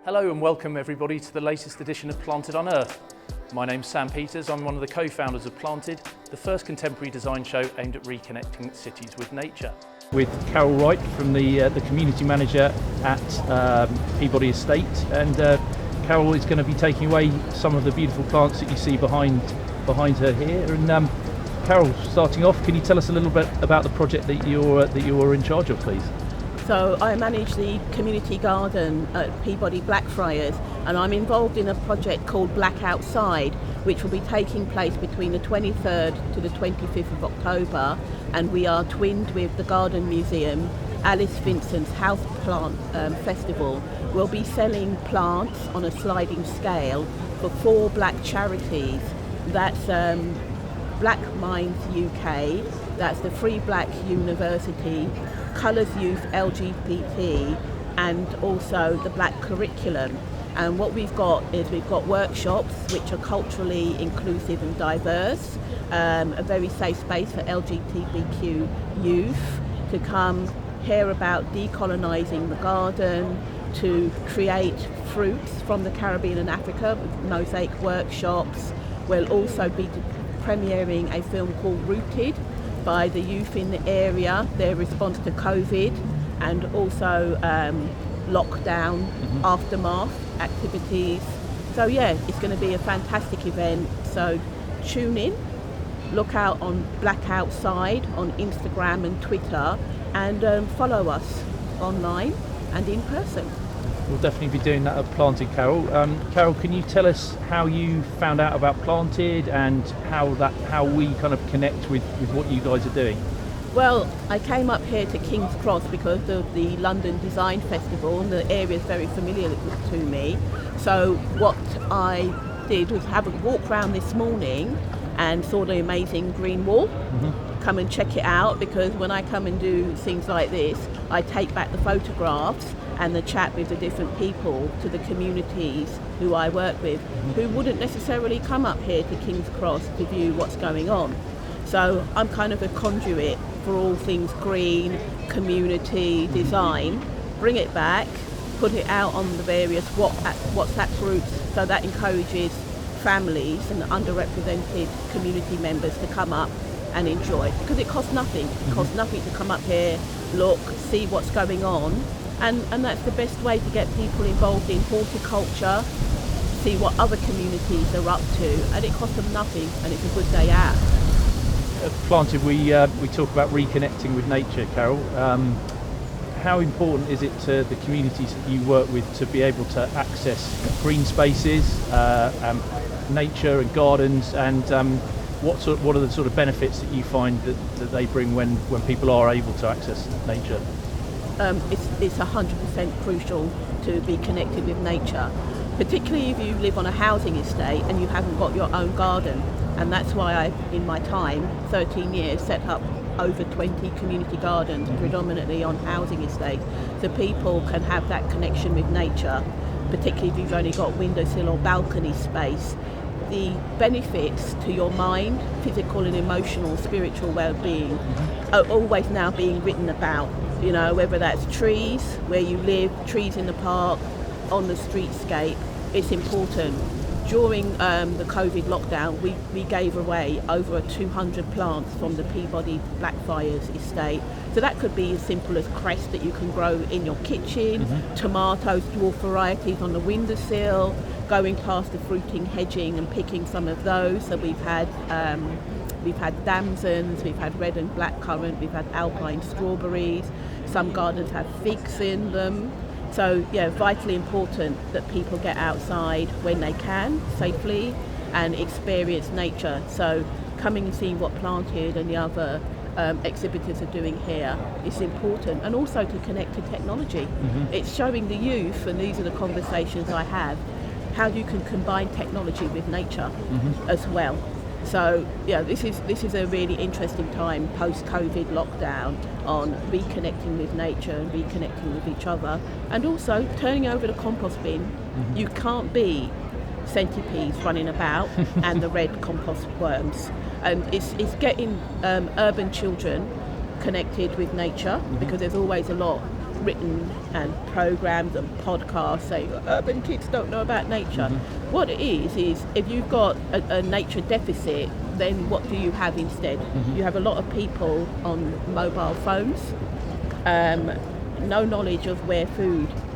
Hello and welcome everybody to the latest edition of Planted Unearthed. My name's Sam Peters, I'm one of the co-founders of Planted, the first contemporary design show aimed at reconnecting cities with nature. With Carole Wright from the community manager at Peabody Estate, and Carole is going to be taking away some of the beautiful plants that you see behind her here. And Carole, starting off, can you tell us a little bit about the project that you're in charge of, please? So I manage the community garden at Peabody Blackfriars, and I'm involved in a project called Black Outside, which will be taking place between the 23rd to the 25th of October, and we are twinned with the Garden Museum. Alice Vincent's House Plant Festival will be selling plants on a sliding scale for 4 black charities. That's Black Minds UK, that's the Free Black University, Colours Youth LGBT, and also the Black Curriculum. And what we've got is we've got workshops which are culturally inclusive and diverse, a very safe space for LGBTQ youth to come hear about decolonising the garden, to create fruits from the Caribbean and Africa with mosaic workshops. We'll also be premiering a film called Rooted by the youth in the area, their response to COVID and also lockdown aftermath activities. So yeah, it's going to be a fantastic event. So tune in, look out on Black Outside on Instagram and Twitter, and follow us online and in person. We'll definitely be doing that at Planted, Carole. Carole, can you tell us how you found out about Planted and how we kind of connect with what you guys are doing? Well, I came up here to King's Cross because of the London Design Festival, and the area is very familiar to me. So what I did was have a walk around this morning and saw the amazing green wall. Come and check it out, because when I come and do things like this, I take back the photographs and the chat with the different people to the communities who I work with, who wouldn't necessarily come up here to King's Cross to view what's going on. So I'm kind of a conduit for all things green, community, design. Bring it back, put it out on the various WhatsApp groups, so that encourages families and underrepresented community members to come up and enjoy, because it costs nothing. It costs nothing to come up here, look, see what's going on, and that's the best way to get people involved in horticulture, see what other communities are up to, and it costs them nothing, and it's a good day out. At Planted, we talk about reconnecting with nature, Carole. How important is it to the communities that you work with to be able to access green spaces, nature and gardens, and what are the sort of benefits that you find that they bring when people are able to access nature? It's 100% crucial to be connected with nature, particularly if you live on a housing estate and you haven't got your own garden. And that's why I, in my time, 13 years, set up over 20 community gardens, predominantly on housing estates, so people can have that connection with nature, particularly if you've only got windowsill or balcony space. The benefits to your mind, physical and emotional, spiritual well-being, are always now being written about. You know, whether that's trees where you live, trees in the park, on the streetscape, it's important. During the COVID lockdown, we gave away over 200 plants from the Peabody Blackfriars estate. So that could be as simple as cress that you can grow in your kitchen, tomatoes, dwarf varieties on the windowsill, going past the fruiting hedging and picking some of those. So we've had damsons, we've had red and black currant, we've had alpine strawberries. Some gardens have figs in them. So yeah, vitally important that people get outside when they can, safely, and experience nature. So coming and seeing what Planted and the other exhibitors are doing here is important, and also to connect to technology. It's showing the youth, and these are the conversations I have, how you can combine technology with nature as well. So yeah, this is a really interesting time post-COVID lockdown on reconnecting with nature and reconnecting with each other, and also turning over the compost bin. You can't be centipedes running about and the red compost worms. And it's getting urban children connected with nature, because there's always a lot written and programs and podcasts saying urban kids don't know about nature. What it is if you've got a nature deficit, then what do you have instead? You have a lot of people on mobile phones, no knowledge of where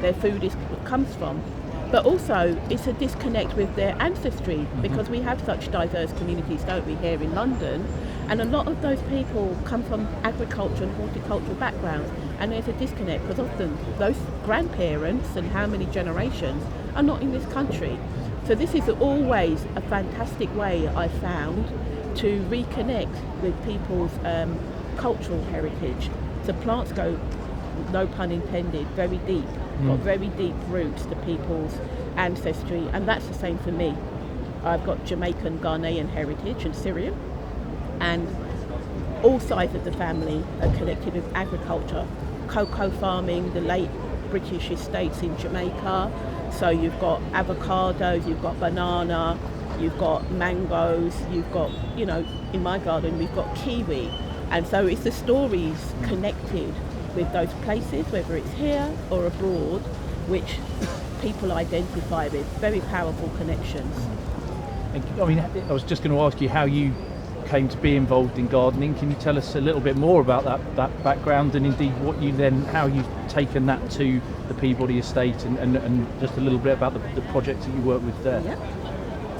their food comes from. But also, it's a disconnect with their ancestry, because we have such diverse communities, don't we, here in London, and a lot of those people come from agriculture and horticultural backgrounds, and there's a disconnect because often those grandparents and how many generations are not in this country. So this is always a fantastic way, I found, to reconnect with people's cultural heritage. So plants go, no pun intended, very deep, got very deep roots to people's ancestry, and that's the same for me. I've got Jamaican, Ghanaian heritage and Syrian, and all sides of the family are connected with agriculture, cocoa farming, the late British estates in Jamaica. So you've got avocados, you've got banana, you've got mangoes, you've got, in my garden we've got kiwi, and so it's the stories connected with those places, whether it's here or abroad, which people identify with. Very powerful connections. I mean, I was just going to ask you how you came to be involved in gardening. Can you tell us a little bit more about that background, and indeed how you've taken that to the Peabody Estate, and just a little bit about the projects that you work with there? Yeah.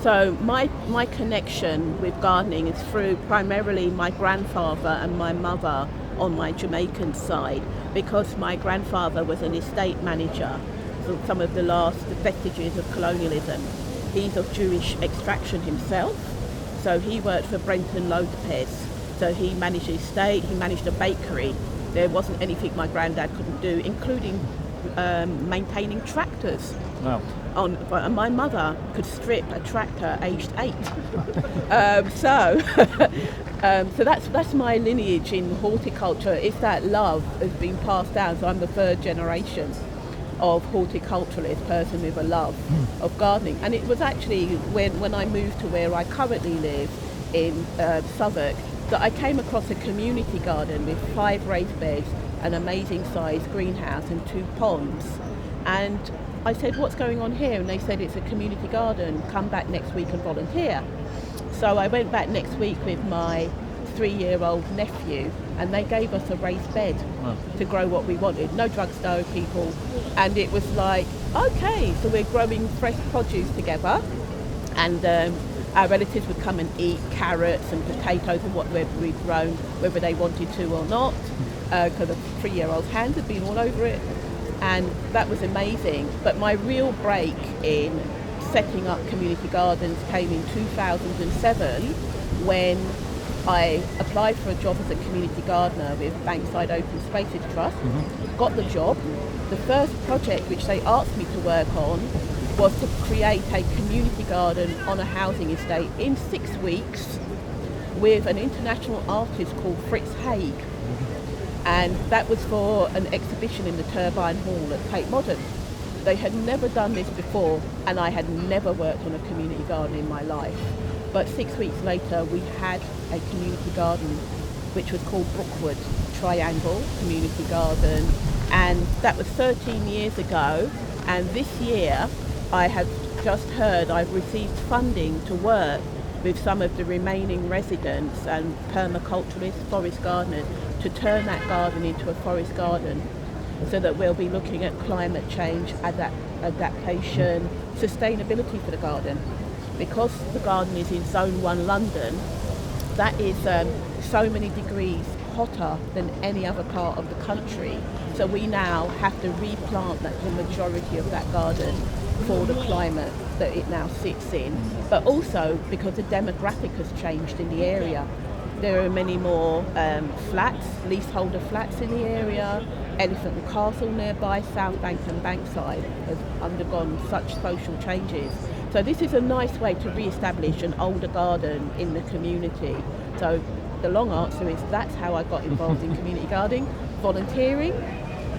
So my connection with gardening is through primarily my grandfather and my mother on my Jamaican side, because my grandfather was an estate manager, so some of the last vestiges of colonialism. He's of Jewish extraction himself, so he worked for Brixton Lopez. So he managed the estate, he managed a bakery. There wasn't anything my granddad couldn't do, including maintaining tractors. Wow. And my mother could strip a tractor aged 8. So that's my lineage in horticulture. It's that love has been passed down. So I'm the third generation of horticulturalist person with a love of gardening. And it was actually when I moved to where I currently live in Southwark that I came across a community garden with 5 raised beds, an amazing sized greenhouse and 2 ponds. And I said, what's going on here? And they said, it's a community garden, come back next week and volunteer. So I went back next week with my 3-year-old nephew, and they gave us a raised bed to grow what we wanted. No drugstore people. And it was like, okay, so we're growing fresh produce together, and our relatives would come and eat carrots and potatoes and what we'd grown, whether they wanted to or not, because the 3-year-old's hands had been all over it. And that was amazing. But my real break in setting up community gardens came in 2007 when I applied for a job as a community gardener with Bankside Open Spaces Trust, got the job. The first project which they asked me to work on was to create a community garden on a housing estate in 6 weeks with an international artist called Fritz Haig. And that was for an exhibition in the Turbine Hall at Tate Modern. They had never done this before, and I had never worked on a community garden in my life. But 6 weeks later, we had a community garden, which was called Brookwood Triangle Community Garden. And that was 13 years ago. And this year, I have just heard I've received funding to work with some of the remaining residents and permaculturalists, forest gardeners, to turn that garden into a forest garden, so that we'll be looking at climate change, adaptation, sustainability for the garden. Because the garden is in Zone 1 London, that is so many degrees hotter than any other part of the country. So we now have to replant the majority of that garden for the climate that it now sits in. But also because the demographic has changed in the area. There are many more flats, leaseholder flats in the area. Elephant and Castle nearby, South Bank and Bankside has undergone such social changes. So this is a nice way to re-establish an older garden in the community. So the long answer is that's how I got involved in community gardening, volunteering,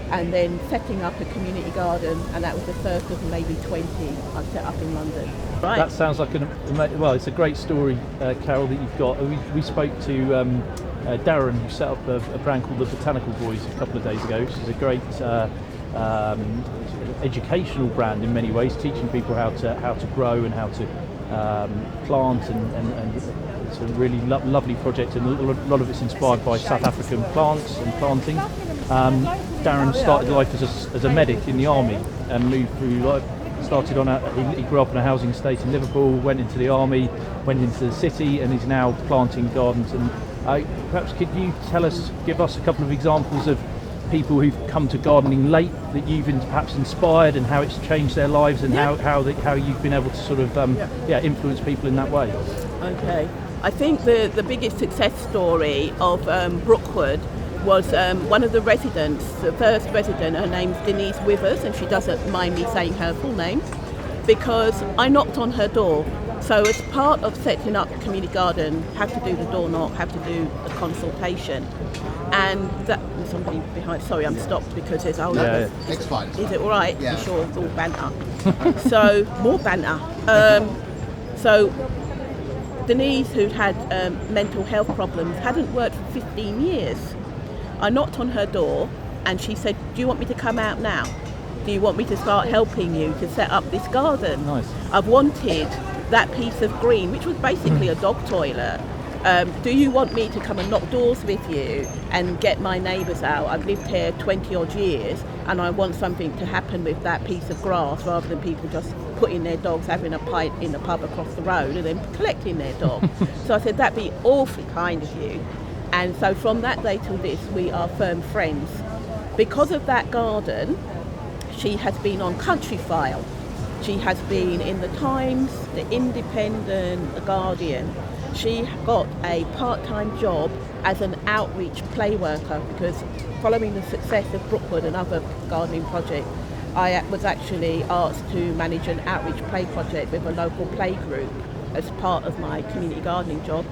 and then setting up a community garden, and that was the first of maybe 20 I've set up in London. Right. That sounds like it's a great story, Carole, that you've got. We spoke to Darren, who set up a brand called the Botanical Boys a couple of days ago, which is a great educational brand in many ways, teaching people how to grow and how to plant, and it's a really lovely project, and a lot of it's inspired by South African plants and planting. Darren started life as a medic in the army and moved through life. Started on he grew up in a housing estate in Liverpool, went into the army, went into the city, and is now planting gardens. And perhaps could you give us a couple of examples of people who've come to gardening late that you've perhaps inspired, and how it's changed their lives, and how you've been able to sort of influence people in that way? Okay, I think the biggest success story of Brookwood was one of the residents, the first resident. Her name's Denise Withers, and she doesn't mind me saying her full name, because I knocked on her door. So as part of setting up a community garden, have to do the door knock, have to do the consultation, and that somebody behind. Sorry, I'm stopped because there's older. Yeah. It's fine. Is it all right? Yeah. You sure it's all banter? So more banter. So Denise, who'd had mental health problems, hadn't worked for 15 years. I knocked on her door and she said, "Do you want me to come out now? Do you want me to start helping you to set up this garden?" Nice. I've wanted that piece of green, which was basically a dog toilet. Do you want me to come and knock doors with you and get my neighbours out? I've lived here 20 odd years and I want something to happen with that piece of grass, rather than people just putting their dogs, having a pint in the pub across the road and then collecting their dog. So I said, that'd be awfully kind of you. And so from that day till this, we are firm friends. Because of that garden, she has been on Country File. She has been in the Times, the Independent, the Guardian. She got a part-time job as an outreach play worker, because following the success of Brookwood and other gardening projects, I was actually asked to manage an outreach play project with a local play group as part of my community gardening job.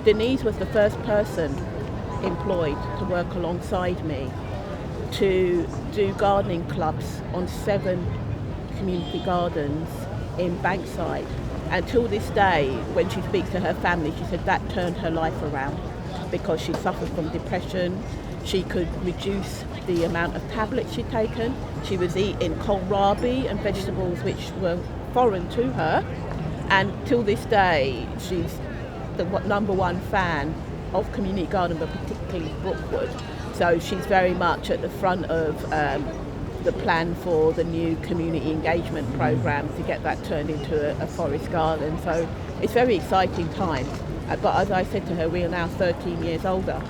Denise was the first person employed to work alongside me to do gardening clubs on 7 community gardens in Bankside. And till this day, when she speaks to her family, she said that turned her life around, because she suffered from depression. She could reduce the amount of tablets she'd taken. She was eating kohlrabi and vegetables which were foreign to her. And till this day, she's the number one fan of community garden, but particularly Brookwood. So she's very much at the front of the plan for the new community engagement programme to get that turned into a forest garden. So it's a very exciting time. But as I said to her, we are now 13 years older.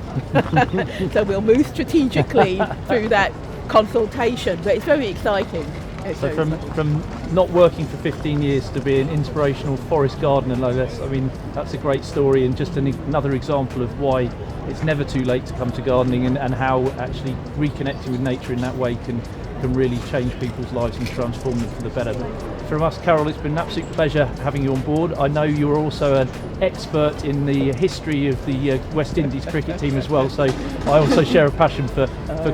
So we'll move strategically through that consultation, but it's very exciting. So from not working for 15 years to be an inspirational forest gardener like this, I mean, that's a great story, and just another example of why it's never too late to come to gardening, and how actually reconnecting with nature in that way can really change people's lives and transform them for the better. But from us, Carole, it's been an absolute pleasure having you on board. I know you're also an expert in the history of the West Indies cricket team as well, so I also share a passion for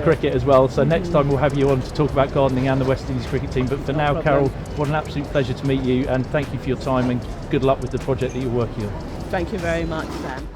cricket as well. So next time we'll have you on to talk about gardening and the West Indies cricket team. But for now, Carole, what an absolute pleasure to meet you, and thank you for your time, and good luck with the project that you're working on. Thank you very much, Sam.